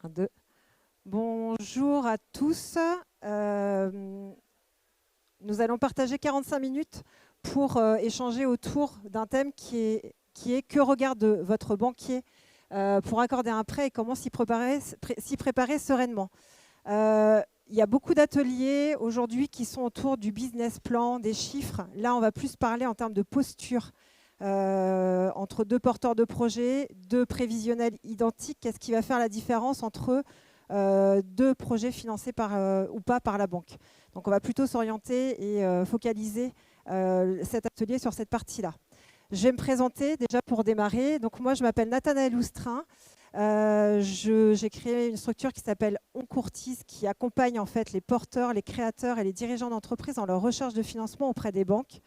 Un, deux. Bonjour à tous. Nous allons partager 45 minutes pour échanger autour d'un thème qui est que regarde votre banquier pour accorder un prêt et comment s'y préparer sereinement. Il y a beaucoup d'ateliers aujourd'hui qui sont autour du business plan, des chiffres. Là, on va plus parler en termes de posture entre deux porteurs de projets, deux prévisionnels identiques. Qu'est-ce qui va faire la différence entre deux projets financés ou pas par la banque? Donc, on va plutôt s'orienter et focaliser cet atelier sur cette partie-là. Je vais me présenter déjà pour démarrer. Donc, moi, je m'appelle Nathanaëlle Oustrin. J'ai créé une structure qui s'appelle On Courtise, qui accompagne en fait les porteurs, les créateurs et les dirigeants d'entreprises dans leur recherche de financement auprès des banques.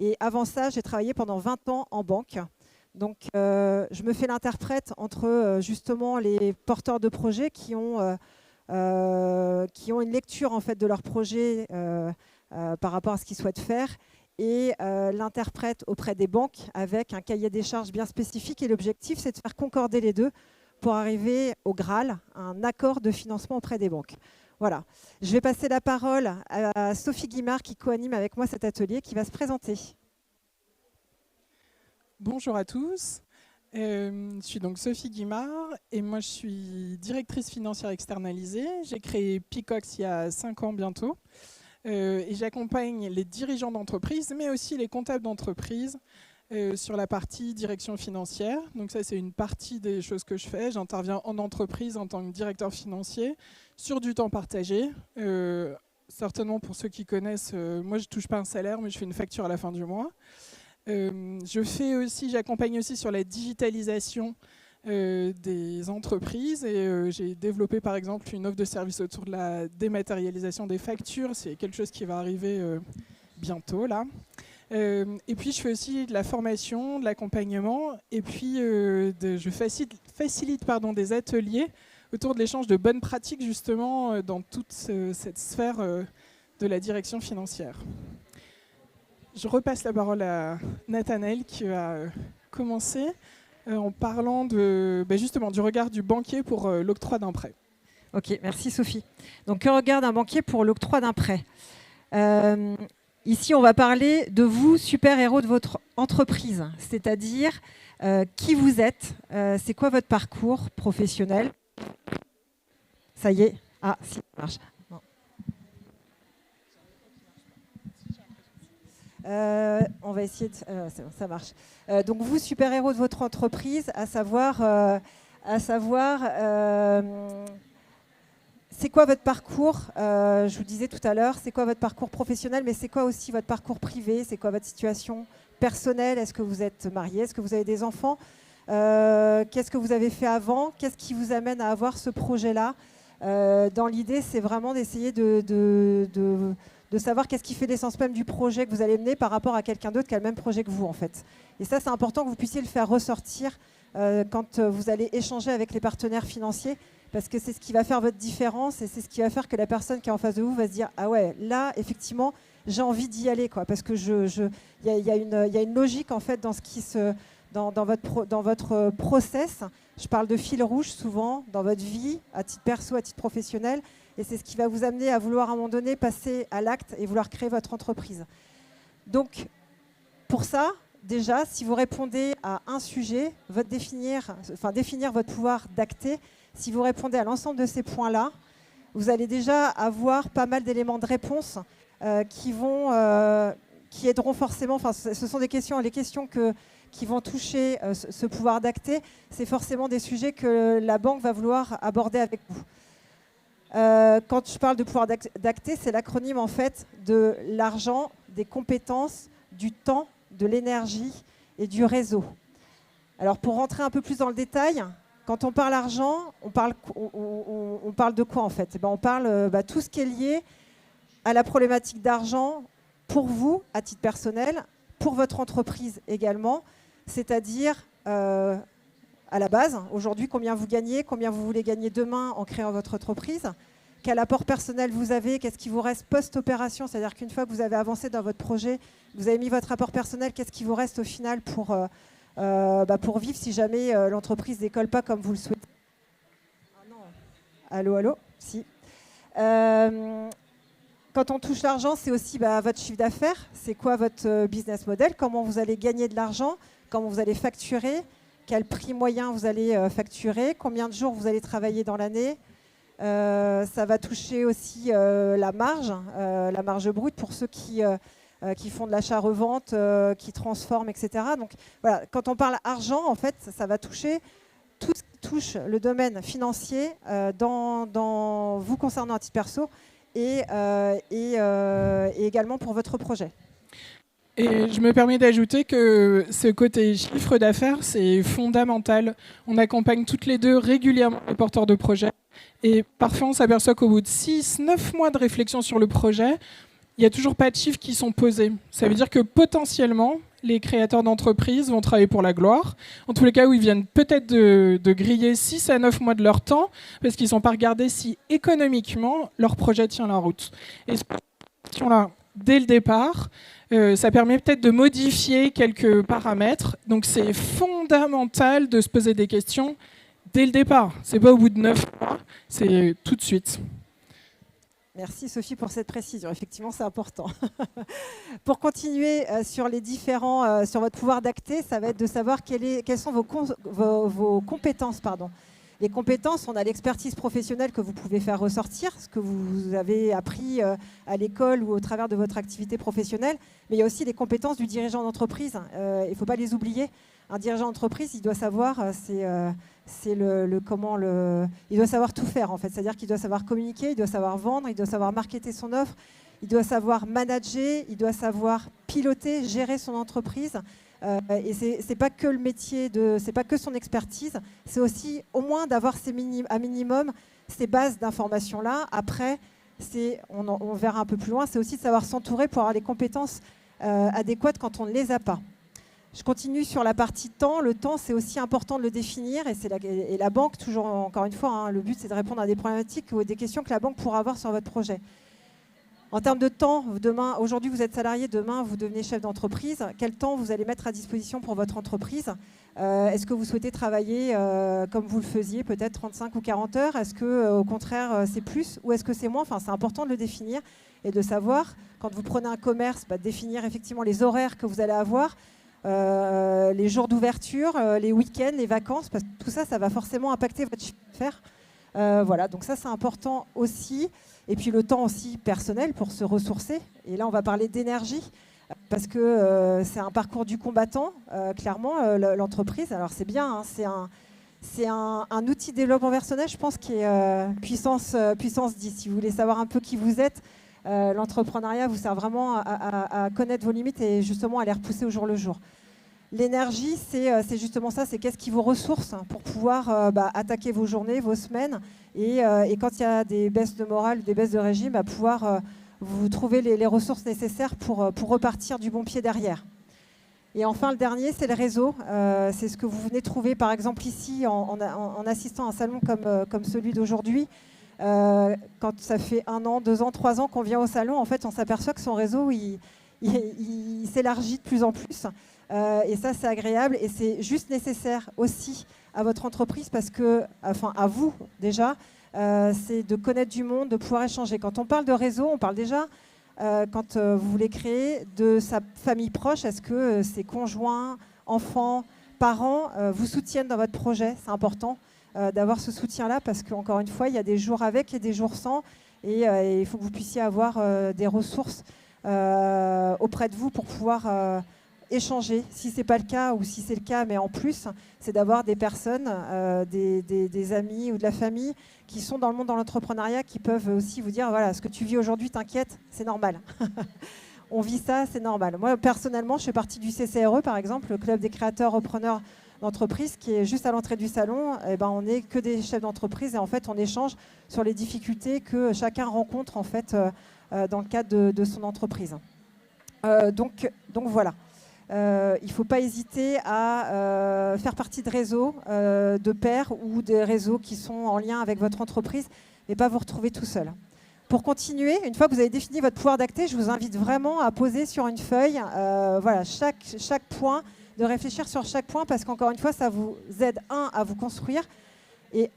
Et avant ça, j'ai travaillé pendant 20 ans en banque. Donc, je me fais l'interprète entre justement les porteurs de projets qui ont une lecture en fait de leur projet par rapport à ce qu'ils souhaitent faire et l'interprète auprès des banques avec un cahier des charges bien spécifique. Et l'objectif, c'est de faire concorder les deux pour arriver au Graal, un accord de financement auprès des banques. Voilà. Je vais passer la parole à Sophie Guimard qui co-anime avec moi cet atelier, qui va se présenter. Bonjour à tous. Je suis donc Sophie Guimard et moi je suis directrice financière externalisée. J'ai créé Picox il y a 5 ans bientôt et j'accompagne les dirigeants d'entreprise mais aussi les comptables d'entreprise sur la partie direction financière. Donc ça c'est une partie des choses que je fais. J'interviens en entreprise en tant que directeur financier sur du temps partagé. Certainement pour ceux qui connaissent, moi je ne touche pas un salaire mais je fais une facture à la fin du mois. J'accompagne aussi sur la digitalisation des entreprises et j'ai développé par exemple une offre de service autour de la dématérialisation des factures. C'est quelque chose qui va arriver bientôt là. Et puis je fais aussi de la formation, de l'accompagnement et puis je facilite des ateliers autour de l'échange de bonnes pratiques justement dans toute cette sphère de la direction financière. Je repasse la parole à Nathanaëlle qui va commencer en parlant justement du regard du banquier pour l'octroi d'un prêt. Ok, merci Sophie. Donc, que regarde un banquier pour l'octroi d'un prêt? Ici, on va parler de vous, super-héros de votre entreprise, c'est-à-dire qui vous êtes, c'est quoi votre parcours professionnel. Ça y est. Ah, si, ça marche. On va essayer de... c'est bon, ça marche. Donc vous, super-héros de votre entreprise, à savoir c'est quoi votre parcours? Je vous disais tout à l'heure, c'est quoi votre parcours professionnel, mais c'est quoi aussi votre parcours privé? C'est quoi votre situation personnelle? Est-ce que vous êtes marié? Est-ce que vous avez des enfants? Qu'est-ce que vous avez fait avant? Qu'est-ce qui vous amène à avoir ce projet-là? Dans l'idée, c'est vraiment d'essayer de savoir qu'est-ce qui fait l'essence même du projet que vous allez mener par rapport à quelqu'un d'autre qui a le même projet que vous, en fait. Et ça, c'est important que vous puissiez le faire ressortir quand vous allez échanger avec les partenaires financiers, parce que c'est ce qui va faire votre différence et c'est ce qui va faire que la personne qui est en face de vous va se dire « Ah ouais, là, effectivement, j'ai envie d'y aller, quoi. » Parce qu'il y a une logique, en fait, dans votre process. Je parle de fil rouge souvent dans votre vie, à titre perso, à titre professionnel. Et c'est ce qui va vous amener à vouloir à un moment donné passer à l'acte et vouloir créer votre entreprise. Donc, pour ça, déjà, si vous répondez à un sujet, définir votre pouvoir d'acter, si vous répondez à l'ensemble de ces points-là, vous allez déjà avoir pas mal d'éléments de réponse qui aideront forcément. Enfin, ce sont les questions qui vont toucher ce pouvoir d'acter. C'est forcément des sujets que la banque va vouloir aborder avec vous. Quand je parle de pouvoir d'acter, c'est l'acronyme en fait de l'argent, des compétences, du temps, de l'énergie et du réseau. Alors pour rentrer un peu plus dans le détail, quand on parle argent, on parle de quoi en fait? On parle tout ce qui est lié à la problématique d'argent pour vous, à titre personnel, pour votre entreprise également, c'est-à-dire à la base, aujourd'hui, combien vous gagnez, combien vous voulez gagner demain en créant votre entreprise, quel apport personnel vous avez, qu'est-ce qui vous reste post-opération, c'est-à-dire qu'une fois que vous avez avancé dans votre projet, vous avez mis votre apport personnel, qu'est-ce qui vous reste au final pour vivre si jamais l'entreprise ne décolle pas comme vous le souhaitez. Ah non. Allô, allô. Si. Quand on touche l'argent, c'est aussi votre chiffre d'affaires. C'est quoi votre business model? Comment vous allez gagner de l'argent? Comment vous allez facturer? Quel prix moyen vous allez facturer? Combien de jours vous allez travailler dans l'année? Ça va toucher aussi la marge brute pour ceux qui font de l'achat-revente, qui transforment, etc. Donc voilà, quand on parle argent, en fait, ça va toucher tout ce qui touche le domaine financier dans vous concernant à titre perso et également pour votre projet. Et je me permets d'ajouter que ce côté chiffre d'affaires, c'est fondamental. On accompagne toutes les deux régulièrement les porteurs de projets. Et parfois, on s'aperçoit qu'au bout de 6-9 mois de réflexion sur le projet, il n'y a toujours pas de chiffres qui sont posés. Ça veut dire que potentiellement, les créateurs d'entreprises vont travailler pour la gloire. En tous les cas, où ils viennent peut-être de griller 6 à 9 mois de leur temps parce qu'ils n'ont pas regardé si économiquement leur projet tient la route. Et cette question-là, dès le départ, ça permet peut-être de modifier quelques paramètres. Donc c'est fondamental de se poser des questions dès le départ. Ce n'est pas au bout de 9 mois, c'est tout de suite. Merci Sophie pour cette précision. Effectivement, c'est important. Pour continuer sur les différents, sur votre pouvoir d'acter, ça va être de savoir quelles sont vos compétences. Les compétences, on a l'expertise professionnelle que vous pouvez faire ressortir, ce que vous avez appris à l'école ou au travers de votre activité professionnelle, mais il y a aussi les compétences du dirigeant d'entreprise. Il ne faut pas les oublier. Un dirigeant d'entreprise, il doit savoir, il doit savoir tout faire en fait. C'est-à-dire qu'il doit savoir communiquer, il doit savoir vendre, il doit savoir marketer son offre, il doit savoir manager, il doit savoir piloter, gérer son entreprise. Et c'est pas que le métier, c'est pas que son expertise, c'est aussi au moins d'avoir à minimum ces bases d'informations-là. Après, on verra un peu plus loin, c'est aussi de savoir s'entourer pour avoir les compétences adéquates quand on ne les a pas. Je continue sur la partie temps. Le temps, c'est aussi important de le définir. Et la banque, toujours encore une fois, le but, c'est de répondre à des problématiques ou des questions que la banque pourra avoir sur votre projet. En termes de temps, aujourd'hui, vous êtes salarié, demain, vous devenez chef d'entreprise. Quel temps vous allez mettre à disposition pour votre entreprise? Est-ce que vous souhaitez travailler comme vous le faisiez, peut-être 35 ou 40 heures? Est-ce que, au contraire, c'est plus ou est-ce que c'est moins? Enfin, c'est important de le définir et de savoir, quand vous prenez un commerce, définir effectivement les horaires que vous allez avoir, les jours d'ouverture, les week-ends, les vacances, parce que tout ça, ça va forcément impacter votre chiffre d'affaires. Voilà, donc ça, c'est important aussi. Et puis le temps aussi personnel pour se ressourcer. Et là, on va parler d'énergie, parce que c'est un parcours du combattant, clairement, l'entreprise. Alors c'est bien, hein, c'est un outil de développement personnel, je pense, qui est puissance 10. Si vous voulez savoir un peu qui vous êtes, l'entrepreneuriat vous sert vraiment à connaître vos limites et justement à les repousser au jour le jour. L'énergie, c'est justement ça, c'est qu'est-ce qui vous ressource pour pouvoir attaquer vos journées, vos semaines, et quand il y a des baisses de morale, des baisses de régime, pouvoir vous trouver les ressources nécessaires pour repartir du bon pied derrière. Et enfin, le dernier, c'est le réseau. C'est ce que vous venez trouver, par exemple, ici, en assistant à un salon comme celui d'aujourd'hui. Quand ça fait 1 an, 2 ans, 3 ans qu'on vient au salon, en fait, on s'aperçoit que son réseau, il s'élargit de plus en plus. Et ça, c'est agréable et c'est juste nécessaire aussi à votre entreprise parce que, enfin, à vous déjà, c'est de connaître du monde, de pouvoir échanger. Quand on parle de réseau, on parle déjà, quand vous voulez créer, de sa famille proche. Est-ce que ses conjoints, enfants, parents vous soutiennent dans votre projet? C'est important d'avoir ce soutien-là parce qu'encore une fois, il y a des jours avec et des jours sans. Et il faut que vous puissiez avoir des ressources auprès de vous pour pouvoir échanger. Si ce n'est pas le cas ou si c'est le cas, mais en plus, c'est d'avoir des personnes, des amis ou de la famille qui sont dans le monde de l'entrepreneuriat qui peuvent aussi vous dire, voilà, ce que tu vis aujourd'hui, t'inquiète, c'est normal. On vit ça, c'est normal. Moi, personnellement, je fais partie du CCRE, par exemple, le Club des créateurs repreneurs d'entreprise, qui est juste à l'entrée du salon. Et on n'est que des chefs d'entreprise et en fait, on échange sur les difficultés que chacun rencontre en fait, dans le cadre de son entreprise. Donc voilà. Il ne faut pas hésiter à faire partie de réseaux de pairs ou des réseaux qui sont en lien avec votre entreprise, mais pas vous retrouver tout seul. Pour continuer, une fois que vous avez défini votre pouvoir d'acter, je vous invite vraiment à poser sur une feuille voilà, chaque point, de réfléchir sur chaque point, parce qu'encore une fois, ça vous aide, à vous construire, et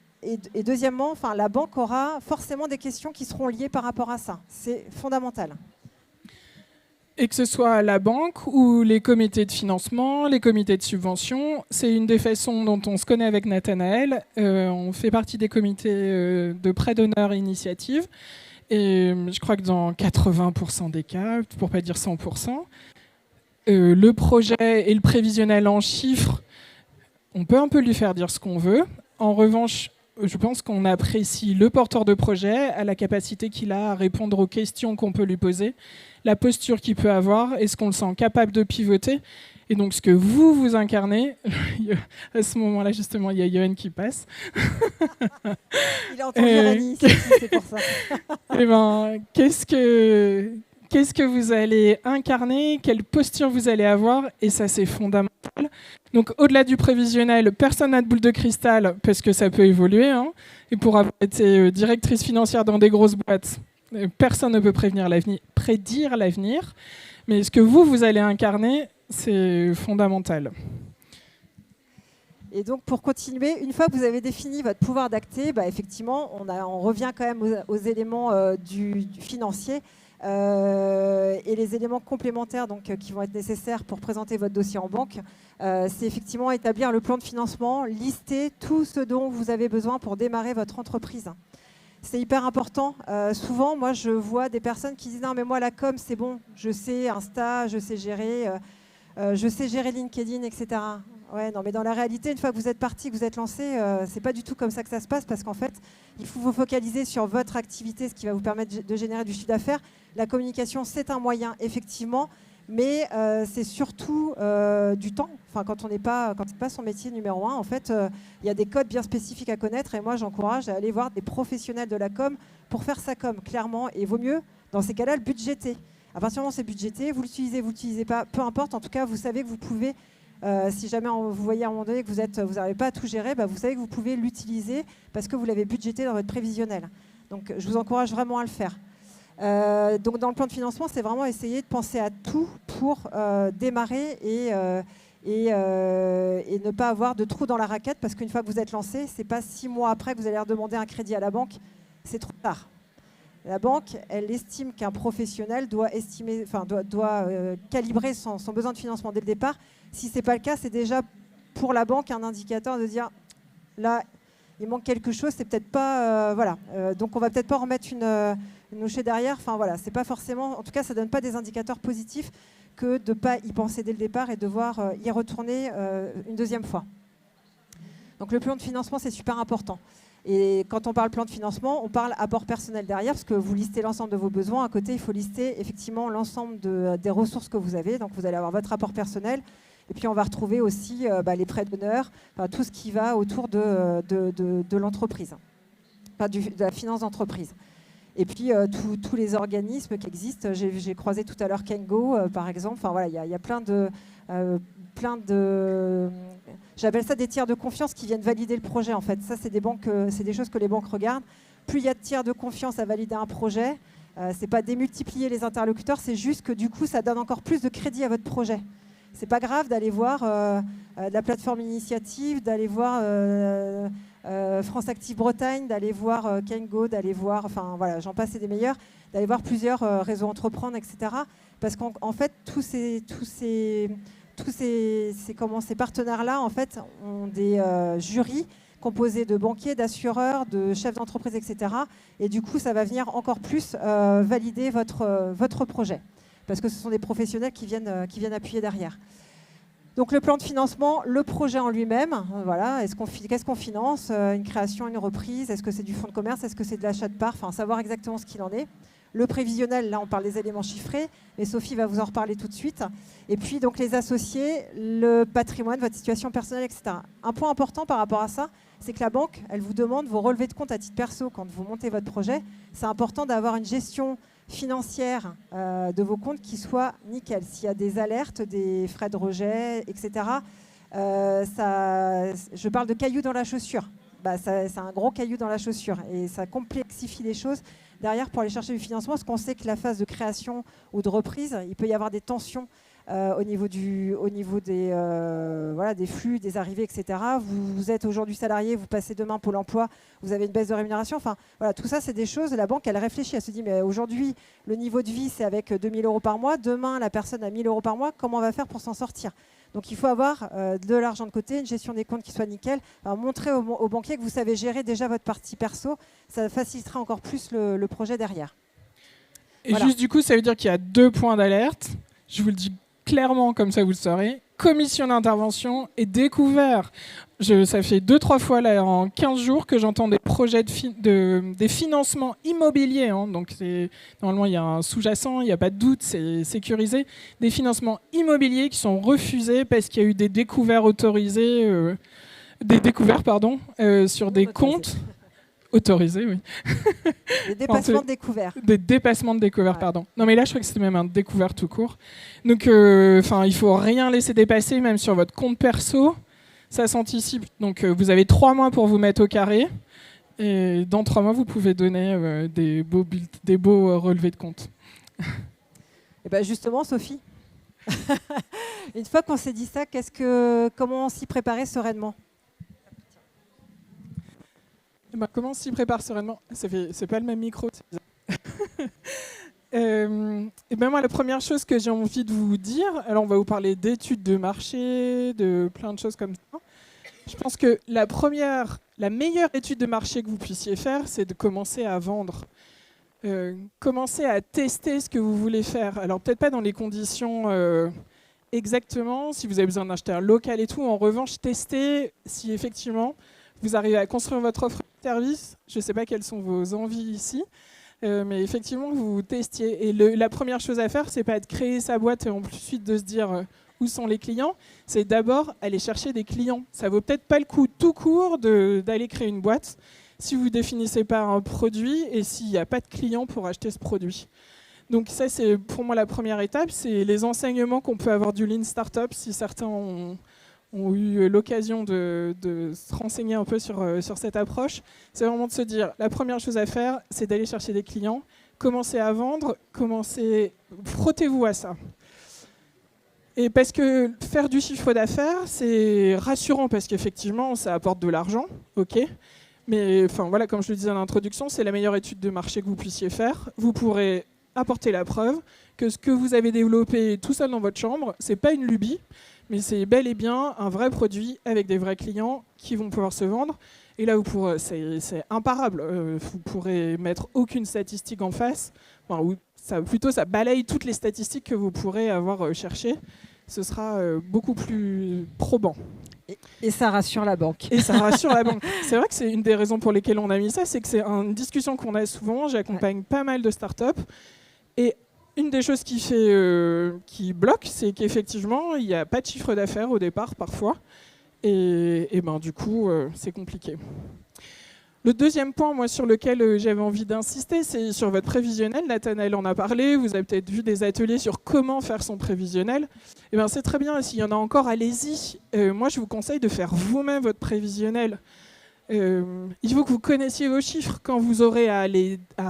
et deuxièmement, la banque aura forcément des questions qui seront liées par rapport à ça. C'est fondamental. Et que ce soit la banque ou les comités de financement, les comités de subvention, c'est une des façons dont on se connaît avec Nathanaël. On fait partie des comités de prêt d'honneur et initiative. Et je crois que dans 80% des cas, pour pas dire 100%, le projet et le prévisionnel en chiffres, on peut un peu lui faire dire ce qu'on veut. En revanche, je pense qu'on apprécie le porteur de projet à la capacité qu'il a à répondre aux questions qu'on peut lui poser, la posture qu'il peut avoir, est-ce qu'on le sent capable de pivoter. Et donc, ce que vous incarnez, à ce moment-là, justement, il y a Yoann qui passe. Il a entendu Rani, c'est pour ça. Eh ben, qu'est-ce que vous allez incarner, quelle posture vous allez avoir, et ça, c'est fondamental. Donc, au-delà du prévisionnel, personne n'a de boule de cristal, parce que ça peut évoluer. Hein. Et pour avoir été directrice financière dans des grosses boîtes, personne ne peut prédire l'avenir. Mais ce que vous allez incarner, c'est fondamental. Et donc, pour continuer, une fois que vous avez défini votre pouvoir d'acter, effectivement, on revient quand même aux éléments du financier et les éléments complémentaires qui vont être nécessaires pour présenter votre dossier en banque. C'est effectivement établir le plan de financement, lister tout ce dont vous avez besoin pour démarrer votre entreprise. C'est hyper important. Souvent, moi, je vois des personnes qui disent « Non, mais moi, la com, c'est bon. Je sais Insta, je sais gérer LinkedIn, etc. » Ouais, non, mais dans la réalité, une fois que vous êtes parti, que vous êtes lancé, c'est pas du tout comme ça que ça se passe, parce qu'en fait, il faut vous focaliser sur votre activité, ce qui va vous permettre de générer du chiffre d'affaires. La communication, c'est un moyen, effectivement, mais c'est surtout du temps. Enfin, quand c'est pas son métier numéro 1, en fait, il y a des codes bien spécifiques à connaître, et moi, j'encourage à aller voir des professionnels de la com pour faire sa com, clairement, et vaut mieux, dans ces cas-là, le budgéter. À partir du moment où c'est budgété, vous l'utilisez pas, peu importe, en tout cas, vous savez que vous pouvez... si jamais vous voyez à un moment donné que vous n'arrivez pas à tout gérer, vous savez que vous pouvez l'utiliser parce que vous l'avez budgété dans votre prévisionnel. Donc, je vous encourage vraiment à le faire. Donc, dans le plan de financement, c'est vraiment essayer de penser à tout pour démarrer et ne pas avoir de trou dans la raquette, parce qu'une fois que vous êtes lancé, ce n'est pas 6 mois après que vous allez redemander un crédit à la banque. C'est trop tard. La banque, elle estime qu'un professionnel doit calibrer son besoin de financement dès le départ. Si ce n'est pas le cas, c'est déjà pour la banque un indicateur de dire là, il manque quelque chose, c'est peut-être pas... donc on va peut-être pas remettre une nouchée derrière. Enfin voilà, c'est pas forcément... En tout cas, ça ne donne pas des indicateurs positifs que de ne pas y penser dès le départ et devoir y retourner une deuxième fois. Donc le plan de financement, c'est super important. Et quand on parle plan de financement, on parle apport personnel derrière, parce que vous listez l'ensemble de vos besoins. À côté, il faut lister effectivement l'ensemble des ressources que vous avez. Donc vous allez avoir votre apport personnel. Et puis on va retrouver aussi les prêts d'honneur, tout ce qui va autour de l'entreprise, de la finance d'entreprise. Et puis tous les organismes qui existent. J'ai croisé tout à l'heure Kengo, par exemple. Il y a plein de j'appelle ça des tiers de confiance qui viennent valider le projet. En fait, ça, c'est des choses que les banques regardent. Plus il y a de tiers de confiance à valider un projet, c'est pas démultiplier les interlocuteurs, c'est juste que du coup, ça donne encore plus de crédit à votre projet. C'est pas grave d'aller voir de la plateforme Initiative, d'aller voir France Active Bretagne, d'aller voir Kengo, d'aller voir, j'en passe et des meilleurs, d'aller voir plusieurs réseaux entreprendre, etc. Parce qu'en fait, tous ces partenaires-là, en fait, ont des jurys composés de banquiers, d'assureurs, de chefs d'entreprise, etc. Et du coup, ça va venir encore plus valider votre projet, parce que ce sont des professionnels qui viennent appuyer derrière. Donc le plan de financement, le projet en lui-même, voilà, qu'est-ce qu'on finance, une création, une reprise, est-ce que c'est du fonds de commerce, est-ce que c'est de l'achat de parts, savoir exactement ce qu'il en est. Le prévisionnel, là on parle des éléments chiffrés, mais Sophie va vous en reparler tout de suite. Et puis donc les associés, le patrimoine, votre situation personnelle, etc. Un point important par rapport à ça, c'est que la banque, elle vous demande vos relevés de compte à titre perso quand vous montez votre projet. C'est important d'avoir une gestion financière de vos comptes qui soit nickel. S'il y a des alertes, des frais de rejet, etc., je parle de cailloux dans la chaussure. C'est un gros caillou dans la chaussure et ça complexifie les choses derrière pour aller chercher du financement, parce qu'on sait que la phase de création ou de reprise, il peut y avoir des tensions au niveau des flux, des arrivées, etc. Vous êtes aujourd'hui salarié, vous passez demain Pôle emploi, vous avez une baisse de rémunération. Enfin, voilà, tout ça, c'est des choses. La banque, elle réfléchit, elle se dit, mais aujourd'hui, le niveau de vie, c'est avec 2 000 € par mois. Demain, la personne a 1 000 € par mois. Comment on va faire pour s'en sortir ? Donc, il faut avoir de l'argent de côté, une gestion des comptes qui soit nickel. Alors, montrer aux banquiers que vous savez gérer déjà votre partie perso. Ça facilitera encore plus le projet derrière. Et voilà. Juste du coup, ça veut dire qu'il y a 2 points d'alerte. Je vous le dis clairement, comme ça vous le saurez. Commission d'intervention et découvert. Ça fait 2-3 fois là, en 15 jours que j'entends des projets des financements immobiliers. Hein, donc normalement, il y a un sous-jacent, il n'y a pas de doute, c'est sécurisé. Des financements immobiliers qui sont refusés parce qu'il y a eu des découvertes autorisées, sur des comptes. Autorisés, oui. Des dépassements de découvert. Des dépassements de découvert, pardon. Non, mais là, je crois que c'était même un découvert tout court. Donc, il ne faut rien laisser dépasser, même sur votre compte perso. Ça s'anticipe. Donc, vous avez 3 mois pour vous mettre au carré. Et dans 3 mois, vous pouvez donner des beaux relevés de compte. Et ben justement, Sophie, une fois qu'on s'est dit ça, comment s'y préparer sereinement ? Comment s'y prépare sereinement ? C'est pas le même micro. Moi, la première chose que j'ai envie de vous dire, alors on va vous parler d'études de marché, de plein de choses comme ça. Je pense que la meilleure étude de marché que vous puissiez faire, c'est de commencer à vendre. Commencer à tester ce que vous voulez faire. Alors peut-être pas dans les conditions exactement, si vous avez besoin d'acheter un local et tout. En revanche, tester si effectivement vous arrivez à construire votre offre de service. Je ne sais pas quelles sont vos envies ici, mais effectivement, vous testiez. Et la première chose à faire, ce n'est pas de créer sa boîte et ensuite de se dire où sont les clients. C'est d'abord aller chercher des clients. Ça ne vaut peut-être pas le coup tout court d'aller créer une boîte si vous ne définissez pas un produit et s'il n'y a pas de clients pour acheter ce produit. Donc ça, c'est pour moi la première étape. C'est les enseignements qu'on peut avoir du Lean Startup, si certains ont eu l'occasion de se renseigner un peu sur cette approche. C'est vraiment de se dire, la première chose à faire, c'est d'aller chercher des clients, commencer à vendre, frottez-vous à ça. Et parce que faire du chiffre d'affaires, c'est rassurant parce qu'effectivement, ça apporte de l'argent, ok. Mais voilà, comme je le disais en introduction, c'est la meilleure étude de marché que vous puissiez faire. Vous pourrez apporter la preuve que ce que vous avez développé tout seul dans votre chambre, c'est pas une lubie, mais c'est bel et bien un vrai produit avec des vrais clients qui vont pouvoir se vendre. Et là, c'est imparable. Vous pourrez mettre aucune statistique en face. Ça balaye toutes les statistiques que vous pourrez avoir cherchées. Ce sera beaucoup plus probant. Et ça rassure la banque. Et ça rassure la banque. C'est vrai que c'est une des raisons pour lesquelles on a mis ça, c'est que c'est une discussion qu'on a souvent. J'accompagne pas mal de startups. Et une des choses qui bloque, c'est qu'effectivement, il n'y a pas de chiffre d'affaires au départ, parfois. Et du coup, c'est compliqué. Le deuxième point, moi, sur lequel j'avais envie d'insister, c'est sur votre prévisionnel. Nathanaël en a parlé. Vous avez peut-être vu des ateliers sur comment faire son prévisionnel. C'est très bien. S'il y en a encore, allez-y. Moi, je vous conseille de faire vous-même votre prévisionnel. Il faut que vous connaissiez vos chiffres quand vous aurez à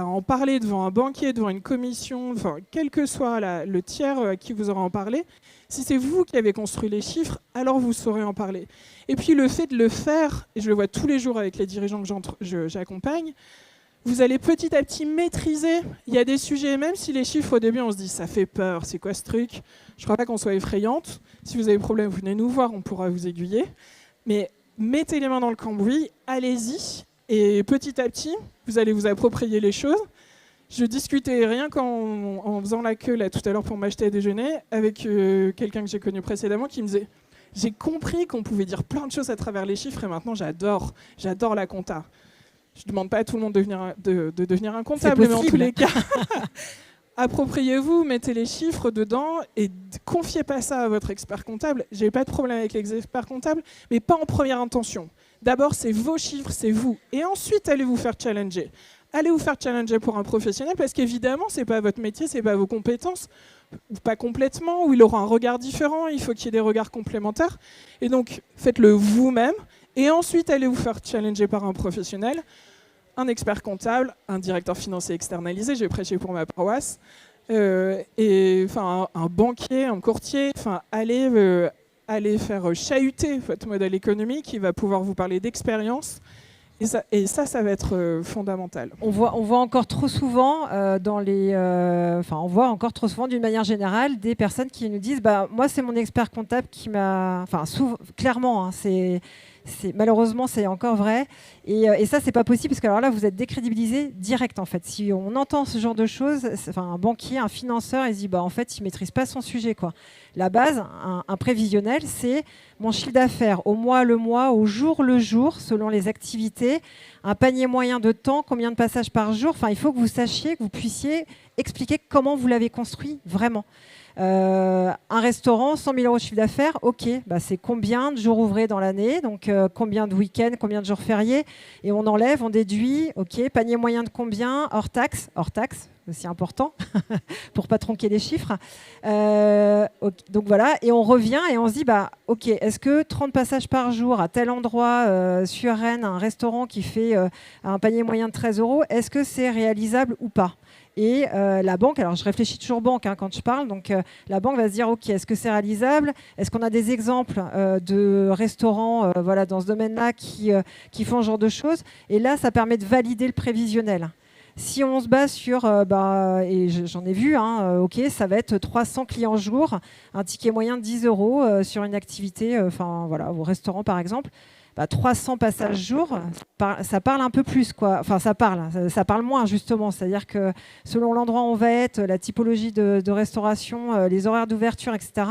en parler devant un banquier, devant une commission, quel que soit le tiers à qui vous aurez en parler. Si c'est vous qui avez construit les chiffres, alors vous saurez en parler. Et puis le fait de le faire, et je le vois tous les jours avec les dirigeants que j'accompagne, vous allez petit à petit maîtriser. Il y a des sujets, même si les chiffres au début on se dit ça fait peur, c'est quoi ce truc ? Je ne crois pas qu'on soit effrayante. Si vous avez des problèmes, vous venez nous voir, on pourra vous aiguiller. Mais mettez les mains dans le cambouis, allez-y, et petit à petit, vous allez vous approprier les choses. Je discutais rien qu'en faisant la queue là, tout à l'heure pour m'acheter à déjeuner avec quelqu'un que j'ai connu précédemment qui me disait « J'ai compris qu'on pouvait dire plein de choses à travers les chiffres et maintenant j'adore la compta. » Je ne demande pas à tout le monde de devenir un comptable, mais en tous les cas, appropriez-vous, mettez les chiffres dedans et confiez pas ça à votre expert comptable. J'ai pas de problème avec les experts comptables, mais pas en première intention. D'abord, c'est vos chiffres, c'est vous. Et ensuite, allez vous faire challenger. Allez vous faire challenger pour un professionnel parce qu'évidemment, c'est pas votre métier, c'est pas vos compétences, ou pas complètement, ou il aura un regard différent, il faut qu'il y ait des regards complémentaires. Et donc, faites-le vous-même et ensuite, allez vous faire challenger par un professionnel. Un expert comptable, un directeur financier externalisé, j'ai prêché pour ma paroisse, Et un banquier, un courtier, aller faire chahuter votre modèle économique, il va pouvoir vous parler d'expérience. Et ça va être fondamental. On voit encore trop souvent on voit encore trop souvent d'une manière générale des personnes qui nous disent moi c'est mon expert comptable qui m'a, clairement, hein, malheureusement c'est encore vrai et ça c'est pas possible parce que alors là vous êtes décrédibilisé direct en fait. Si on entend ce genre de choses, un banquier, un financeur, il se dit en fait il maîtrise pas son sujet quoi. La base, un prévisionnel, c'est mon chiffre d'affaires au mois, le mois, au jour, le jour, selon les activités, un panier moyen de temps, combien de passages par jour. Enfin, il faut que vous sachiez, que vous puissiez expliquer comment vous l'avez construit vraiment. Un restaurant, 100 000 € de chiffre d'affaires, ok, c'est combien de jours ouvrés dans l'année, donc combien de week-ends, combien de jours fériés, et on enlève, on déduit, ok, panier moyen de combien, hors taxe, aussi important, pour pas tronquer les chiffres. Okay, donc voilà, et on revient et on se dit, ok, est-ce que 30 passages par jour à tel endroit sur Rennes, un restaurant qui fait un panier moyen de 13 €, est-ce que c'est réalisable ou pas ? Et la banque, alors je réfléchis toujours banque quand je parle, donc la banque va se dire ok, est-ce que c'est réalisable ? Est-ce qu'on a des exemples de restaurants dans ce domaine-là qui font ce genre de choses ? Et là, ça permet de valider le prévisionnel. Si on se base sur, et j'en ai vu, ok, ça va être 300 clients jour, un ticket moyen de 10 € sur une activité, au restaurant par exemple. 300 passages jour, ça parle un peu plus, quoi. Enfin, ça parle moins, justement. C'est-à-dire que selon l'endroit où on va être, la typologie de restauration, les horaires d'ouverture, etc.,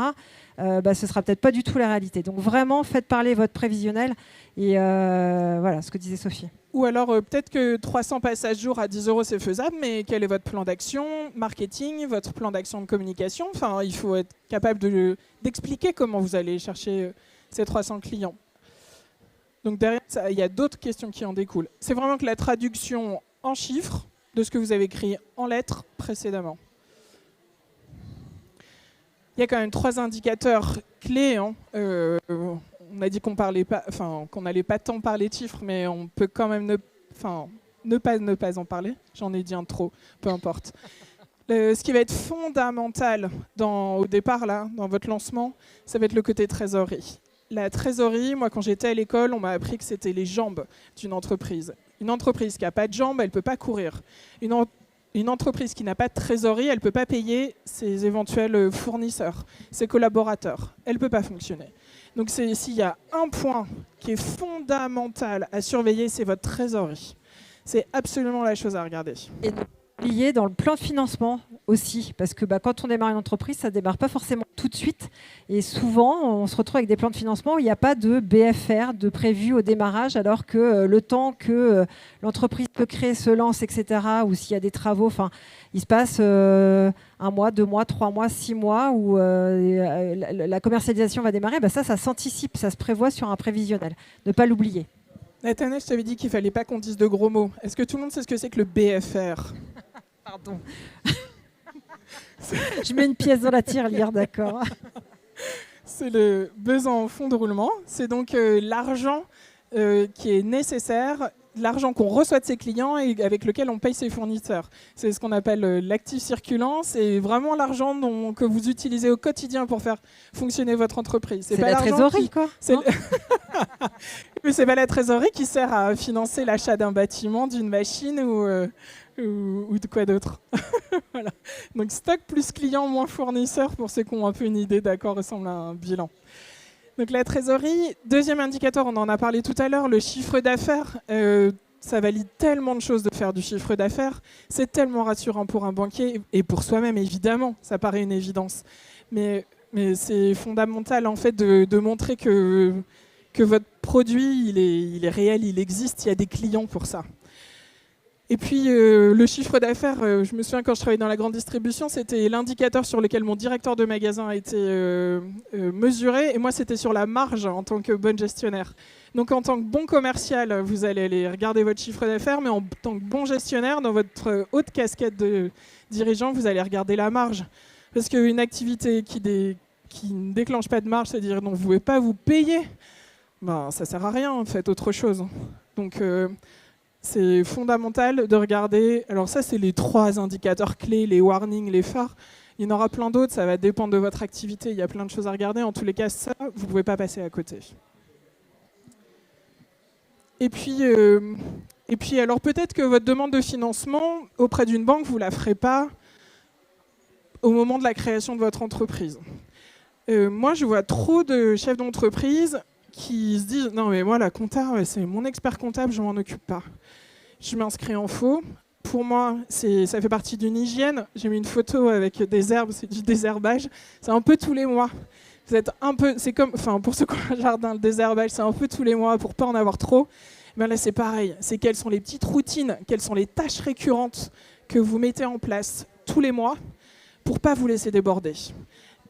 ce sera peut-être pas du tout la réalité. Donc vraiment, faites parler votre prévisionnel et voilà ce que disait Sophie. Ou alors peut-être que 300 passages jour à 10 € c'est faisable, mais quel est votre plan d'action marketing, votre plan d'action de communication ? Enfin, il faut être capable d'expliquer comment vous allez chercher ces 300 clients. Donc derrière ça, il y a d'autres questions qui en découlent. C'est vraiment que la traduction en chiffres de ce que vous avez écrit en lettres précédemment. Il y a quand même 3 indicateurs clés. On a dit qu'on n'allait pas tant parler de chiffres, mais on peut quand même ne pas en parler. J'en ai dit un trop, peu importe. Ce qui va être fondamental au départ, là, dans votre lancement, ça va être le côté trésorerie. La trésorerie, moi quand j'étais à l'école, on m'a appris que c'était les jambes d'une entreprise. Une entreprise qui n'a pas de jambes, elle ne peut pas courir. Une entreprise qui n'a pas de trésorerie, elle ne peut pas payer ses éventuels fournisseurs, ses collaborateurs. Elle ne peut pas fonctionner. Donc s'il y a un point qui est fondamental à surveiller, c'est votre trésorerie. C'est absolument la chose à regarder. Et lié dans le plan de financement aussi, parce que quand on démarre une entreprise, ça ne démarre pas forcément tout de suite. Et souvent, on se retrouve avec des plans de financement où il n'y a pas de BFR de prévu au démarrage, alors que le temps que l'entreprise peut créer, se lance, etc., ou s'il y a des travaux, il se passe 1 mois, 2 mois, 3 mois, 6 mois où la commercialisation va démarrer. Ça s'anticipe, ça se prévoit sur un prévisionnel. Ne pas l'oublier. Nathanaël, je t'avais dit qu'il ne fallait pas qu'on dise de gros mots. Est-ce que tout le monde sait ce que c'est que le BFR ? Pardon. Je mets une pièce dans la tirelire, d'accord. C'est le besoin en fonds de roulement. C'est donc l'argent qui est nécessaire, l'argent qu'on reçoit de ses clients et avec lequel on paye ses fournisseurs. C'est ce qu'on appelle l'actif circulant. C'est vraiment l'argent que vous utilisez au quotidien pour faire fonctionner votre entreprise. C'est pas la trésorerie, quoi. Mais c'est pas la trésorerie qui sert à financer l'achat d'un bâtiment, d'une machine ou de quoi d'autre. Voilà. Donc stock plus client moins fournisseur, pour ceux qui ont un peu une idée, d'accord, ressemble à un bilan. Donc la trésorerie, deuxième indicateur, on en a parlé tout à l'heure, le chiffre d'affaires. Ça valide tellement de choses de faire du chiffre d'affaires. C'est tellement rassurant pour un banquier et pour soi-même, évidemment. Ça paraît une évidence. Mais c'est fondamental, en fait, de montrer que votre produit, il est réel, il existe, il y a des clients pour ça. Et puis, le chiffre d'affaires, je me souviens quand je travaillais dans la grande distribution, c'était l'indicateur sur lequel mon directeur de magasin a été mesuré. Et moi, c'était sur la marge en tant que bon gestionnaire. Donc, en tant que bon commercial, vous allez aller regarder votre chiffre d'affaires. Mais en tant que bon gestionnaire, dans votre haute casquette de dirigeant, vous allez regarder la marge. Parce qu'une activité qui ne déclenche pas de marge, c'est-à-dire dont vous ne pouvez pas vous payer, ça ne sert à rien, faites autre chose. Donc, C'est fondamental de regarder. Alors ça, c'est les 3 indicateurs clés, les warnings, les phares. Il y en aura plein d'autres, ça va dépendre de votre activité. Il y a plein de choses à regarder. En tous les cas, ça, vous ne pouvez pas passer à côté. Et puis alors peut-être que votre demande de financement auprès d'une banque, vous ne la ferez pas au moment de la création de votre entreprise. Moi, je vois trop de chefs d'entreprise qui se disent « Non, mais moi, la compta, c'est mon expert comptable, je ne m'en occupe pas. Je m'inscris en faux. Pour moi, ça fait partie d'une hygiène. J'ai mis une photo avec des herbes, c'est du désherbage. C'est un peu tous les mois. Vous êtes un peu, c'est comme, enfin, pour ceux qui ont un jardin, le désherbage, c'est un peu tous les mois pour ne pas en avoir trop. Ben là, c'est pareil. C'est quelles sont les petites routines, quelles sont les tâches récurrentes que vous mettez en place tous les mois pour ne pas vous laisser déborder.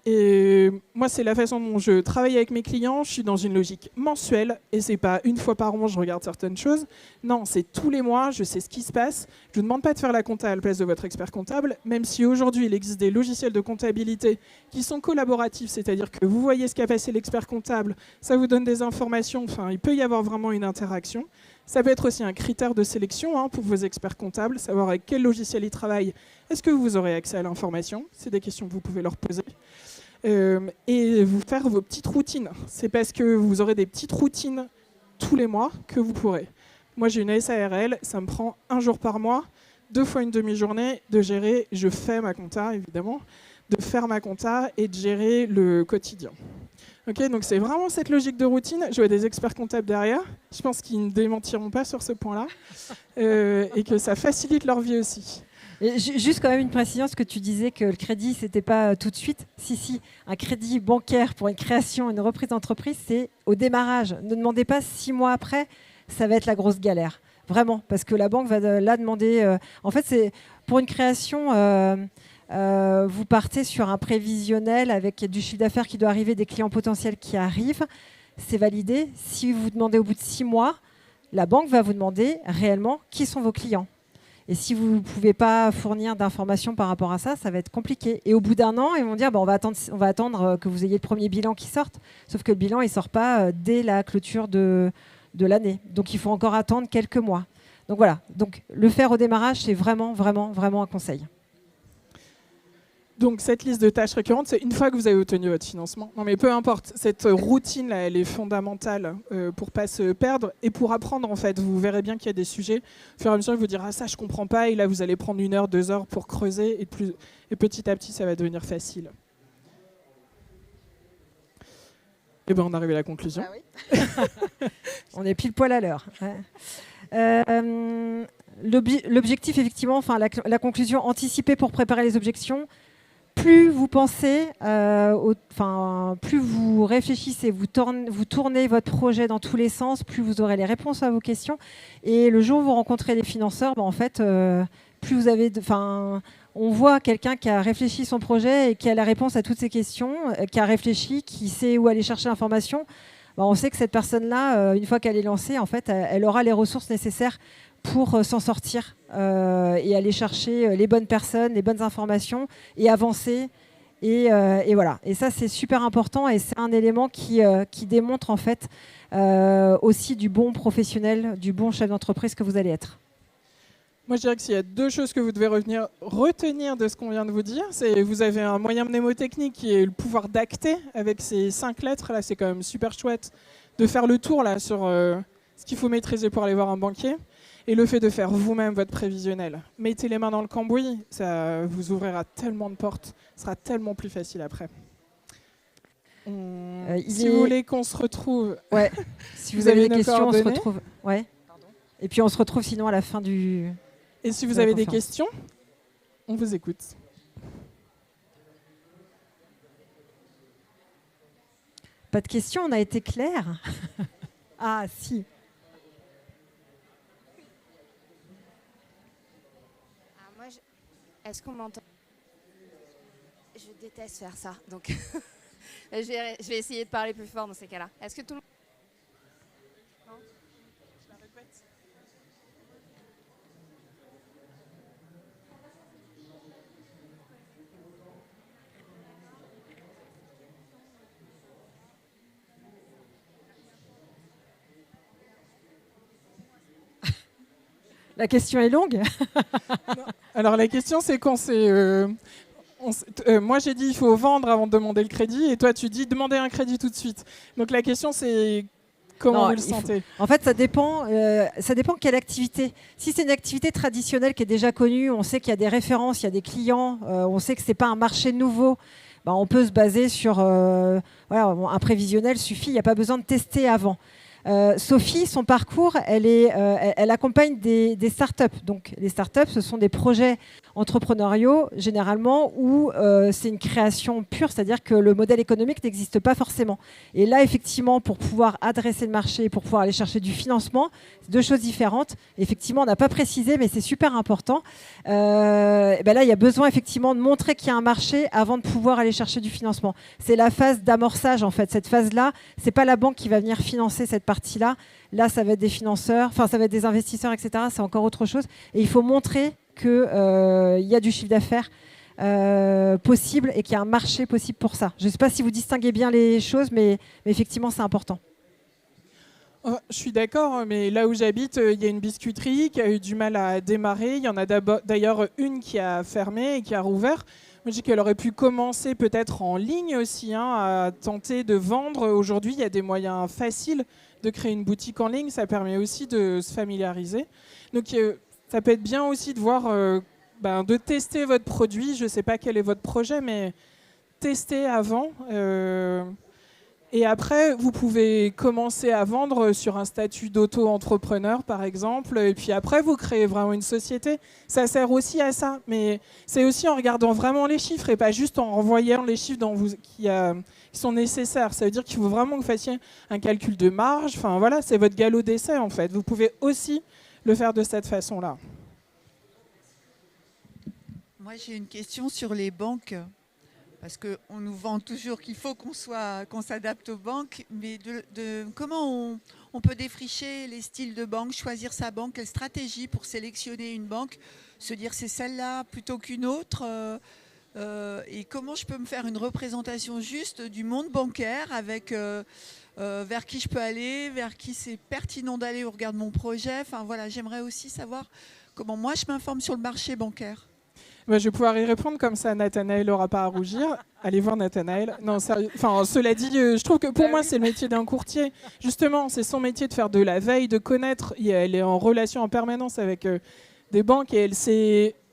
Et moi, c'est la façon dont je travaille avec mes clients. Je suis dans une logique mensuelle et c'est pas une fois par an je regarde certaines choses. Non, c'est tous les mois, je sais ce qui se passe. Je ne vous demande pas de faire la compta à la place de votre expert comptable, même si aujourd'hui il existe des logiciels de comptabilité qui sont collaboratifs, c'est-à-dire que vous voyez ce qu'a passé l'expert comptable, ça vous donne des informations, enfin il peut y avoir vraiment une interaction. Ça peut être aussi un critère de sélection pour vos experts comptables, savoir avec quel logiciel ils travaillent. Est-ce que vous aurez accès à l'information? C'est des questions que vous pouvez leur poser. Et vous faire vos petites routines. C'est parce que vous aurez des petites routines tous les mois que vous pourrez. Moi, j'ai une SARL, ça me prend 1 jour par mois, 2 fois une demi-journée de gérer, je fais ma compta évidemment, de faire ma compta et de gérer le quotidien. Okay, donc c'est vraiment cette logique de routine. Je vois des experts comptables derrière. Je pense qu'ils ne démentiront pas sur ce point-là et que ça facilite leur vie aussi. Et juste quand même une précision, parce que tu disais que le crédit, c'était pas tout de suite. Si, un crédit bancaire pour une création, une reprise d'entreprise, c'est au démarrage. Ne demandez pas 6 mois après, ça va être la grosse galère. Vraiment, parce que la banque va là demander... en fait, c'est pour une création... vous partez sur un prévisionnel avec du chiffre d'affaires qui doit arriver, des clients potentiels qui arrivent. C'est validé. Si vous demandez au bout de 6 mois, la banque va vous demander réellement qui sont vos clients. Et si vous ne pouvez pas fournir d'informations par rapport à ça, ça va être compliqué. Et au bout d'1 an, ils vont dire on va attendre que vous ayez le premier bilan qui sorte. Sauf que le bilan, il ne sort pas dès la clôture de l'année. Donc il faut encore attendre quelques mois. Donc voilà. Donc le faire au démarrage, c'est vraiment, vraiment, vraiment un conseil. Donc cette liste de tâches récurrentes, c'est une fois que vous avez obtenu votre financement. Non mais peu importe, cette routine-là, elle est fondamentale pour ne pas se perdre et pour apprendre en fait. Vous verrez bien qu'il y a des sujets, au fur et à mesure, vous direz « Ah ça, je ne comprends pas » et là, vous allez prendre 1 heure, 2 heures pour creuser et petit à petit, ça va devenir facile. Et bien, on arrive à la conclusion. Ah oui. On est pile poil à l'heure. L'objectif, effectivement, enfin la conclusion, anticiper pour préparer les objections. Plus vous pensez, plus vous réfléchissez, vous tournez votre projet dans tous les sens, plus vous aurez les réponses à vos questions. Et le jour où vous rencontrez les financeurs, en fait, plus vous avez... on voit quelqu'un qui a réfléchi son projet et qui a la réponse à toutes ces questions, qui a réfléchi, qui sait où aller chercher l'information. On sait que cette personne-là, une fois qu'elle est lancée, en fait, elle aura les ressources nécessaires pour s'en sortir et aller chercher les bonnes personnes, les bonnes informations et avancer. Et voilà. Et ça, c'est super important et c'est un élément qui démontre en fait aussi du bon professionnel, du bon chef d'entreprise que vous allez être. Moi, je dirais que s'il y a 2 choses que vous devez retenir de ce qu'on vient de vous dire, c'est que vous avez un moyen mnémotechnique qui est le pouvoir d'acter avec ces 5 lettres. Là, c'est quand même super chouette de faire le tour là, sur ce qu'il faut maîtriser pour aller voir un banquier. Et le fait de faire vous-même votre prévisionnel. Mettez les mains dans le cambouis, ça vous ouvrira tellement de portes, ce sera tellement plus facile après. Si vous voulez qu'on se retrouve... Ouais. Si vous avez des questions, on se retrouve. Ouais. Et puis on se retrouve sinon à la fin du... Et si vous avez des questions, on vous écoute. Pas de questions, on a été clair. Ah, si. Est-ce qu'on m'entend? Je déteste faire ça, donc je vais essayer de parler plus fort dans ces cas-là. Est-ce que tout le monde... Non? Je la répète. La question est longue. Alors la question c'est quand c'est... moi j'ai dit il faut vendre avant de demander le crédit et toi tu dis demander un crédit tout de suite. Donc la question c'est comment Non, vous le sentez? En fait, ça dépend quelle activité. Si c'est une activité traditionnelle qui est déjà connue, on sait qu'il y a des références, il y a des clients, on sait que ce n'est pas un marché nouveau, ben, on peut se baser sur voilà, un prévisionnel suffit, il n'y a pas besoin de tester avant. Sophie, son parcours, elle accompagne des startups. Donc, les startups, ce sont des projets entrepreneuriaux, généralement, où c'est une création pure, c'est-à-dire que le modèle économique n'existe pas forcément. Et là, effectivement, pour pouvoir adresser le marché, pour pouvoir aller chercher du financement, c'est deux choses différentes. Effectivement, on n'a pas précisé, mais c'est super important. Ben là, il y a besoin, effectivement, de montrer qu'il y a un marché avant de pouvoir aller chercher du financement. C'est la phase d'amorçage, en fait. Cette phase-là, c'est pas la banque qui va venir financer cette partie-là. Là, ça va être des financeurs, enfin, ça va être des investisseurs, etc. C'est encore autre chose. Et il faut montrer qu'il y a du chiffre d'affaires possible et qu'il y a un marché possible pour ça. Je ne sais pas si vous distinguez bien les choses, mais effectivement, c'est important. Je suis d'accord, mais là où j'habite, il y a une biscuiterie qui a eu du mal à démarrer. Il y en a d'ailleurs une qui a fermé et qui a rouvert. Je dis qu'elle aurait pu commencer peut-être en ligne aussi, à tenter de vendre. Aujourd'hui, il y a des moyens faciles de créer une boutique en ligne. Ça permet aussi de se familiariser. Donc, ça peut être bien aussi de voir, de tester votre produit. Je ne sais pas quel est votre projet, mais tester avant. Et après, vous pouvez commencer à vendre sur un statut d'auto-entrepreneur, par exemple. Et puis après, vous créez vraiment une société. Ça sert aussi à ça. Mais c'est aussi en regardant vraiment les chiffres et pas juste en renvoyant les chiffres qui sont nécessaires. Ça veut dire qu'il faut vraiment que vous fassiez un calcul de marge. Enfin, voilà, c'est votre galop d'essai, en fait. Vous pouvez aussi le faire de cette façon-là. Moi, j'ai une question sur les banques. Parce qu'on nous vend toujours qu'il faut qu'on s'adapte aux banques, mais comment on peut défricher les styles de banque, choisir sa banque, quelle stratégie pour sélectionner une banque, se dire c'est celle-là plutôt qu'une autre, et comment je peux me faire une représentation juste du monde bancaire avec vers qui je peux aller, vers qui c'est pertinent d'aller au regard de mon projet. Enfin voilà, j'aimerais aussi savoir comment moi je m'informe sur le marché bancaire. Je vais pouvoir y répondre comme ça, Nathanaël n'aura pas à rougir. Allez voir Nathanaël. Non, sérieux. Enfin, cela dit, je trouve que pour moi, c'est le métier d'un courtier. Justement, c'est son métier de faire de la veille, de connaître. Elle est en relation en permanence avec des banques et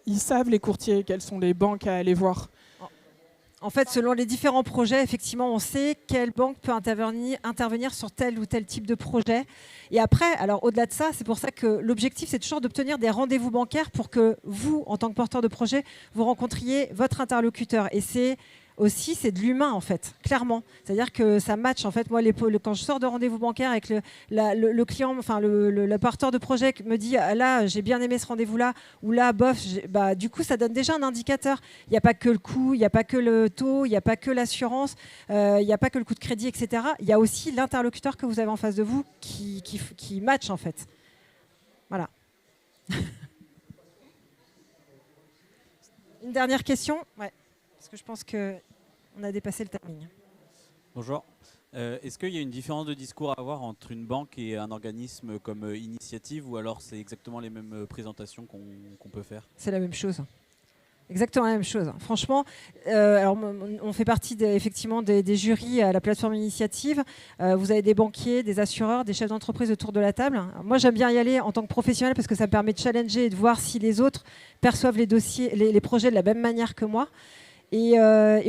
ils savent, les courtiers, quelles sont les banques à aller voir. En fait, selon les différents projets, effectivement, on sait quelle banque peut intervenir sur tel ou tel type de projet. Et après, alors au-delà de ça, c'est pour ça que l'objectif, c'est toujours d'obtenir des rendez-vous bancaires pour que vous, en tant que porteur de projet, vous rencontriez votre interlocuteur. Et c'est de l'humain, en fait, clairement. C'est-à-dire que ça match. En fait, moi, quand je sors de rendez-vous bancaire avec le client, enfin le porteur de projet me dit ah, là, j'ai bien aimé ce rendez-vous-là, ou là, bof, du coup, ça donne déjà un indicateur. Il n'y a pas que le coût, il n'y a pas que le taux, il n'y a pas que l'assurance, il n'y a pas que le coût de crédit, etc. Il y a aussi l'interlocuteur que vous avez en face de vous qui match, en fait. Voilà. Une dernière question. Ouais. Parce que je pense qu'on a dépassé le timing. Bonjour. Est-ce qu'il y a une différence de discours à avoir entre une banque et un organisme comme Initiative, ou alors c'est exactement les mêmes présentations qu'on peut faire? C'est la même chose. Exactement la même chose. Franchement, alors on fait partie effectivement des jurys à la plateforme Initiative. Vous avez des banquiers, des assureurs, des chefs d'entreprise autour de la table. Moi, j'aime bien y aller en tant que professionnel parce que ça me permet de challenger et de voir si les autres perçoivent les dossiers, les projets de la même manière que moi. Et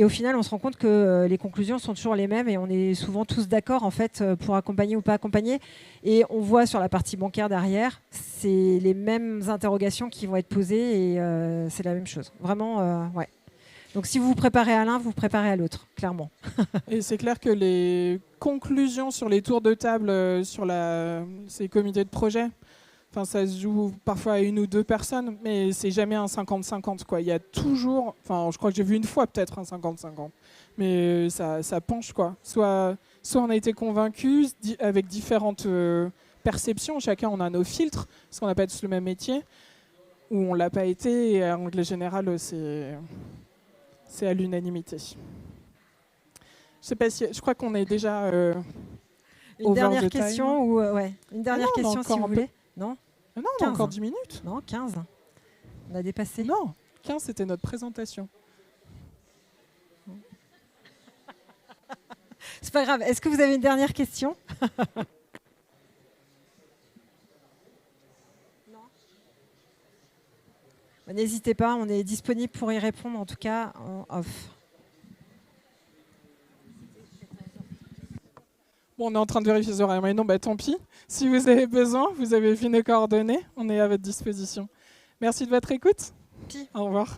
au final, on se rend compte que les conclusions sont toujours les mêmes et on est souvent tous d'accord en fait pour accompagner ou pas accompagner. Et on voit sur la partie bancaire derrière, c'est les mêmes interrogations qui vont être posées et c'est la même chose. Vraiment, ouais. Donc si vous vous préparez à l'un, vous vous préparez à l'autre, clairement. Et c'est clair que les conclusions sur les tours de table, sur ces comités de projet, enfin, ça se joue parfois à une ou deux personnes, mais c'est jamais un 50-50, quoi. Il y a toujours, enfin, je crois que j'ai vu une fois peut-être un 50-50, mais ça penche, quoi. Soit on a été convaincus avec différentes perceptions, chacun on a nos filtres, parce qu'on n'a pas tous le même métier, ou on l'a pas été, et en règle générale, c'est à l'unanimité. Je sais pas si, je crois qu'on est déjà une dernière question ou une dernière question si vous voulez. Non. Non, on a 15. encore 10 minutes. Non, 15. On a dépassé. Non, 15, c'était notre présentation. C'est pas grave. Est-ce que vous avez une dernière question? Non. N'hésitez pas, on est disponible pour y répondre, en tout cas en off. Bon, on est en train de vérifier les horaires, mais non, tant pis. Si vous avez besoin, vous avez vu nos coordonnées, on est à votre disposition. Merci de votre écoute. Au revoir.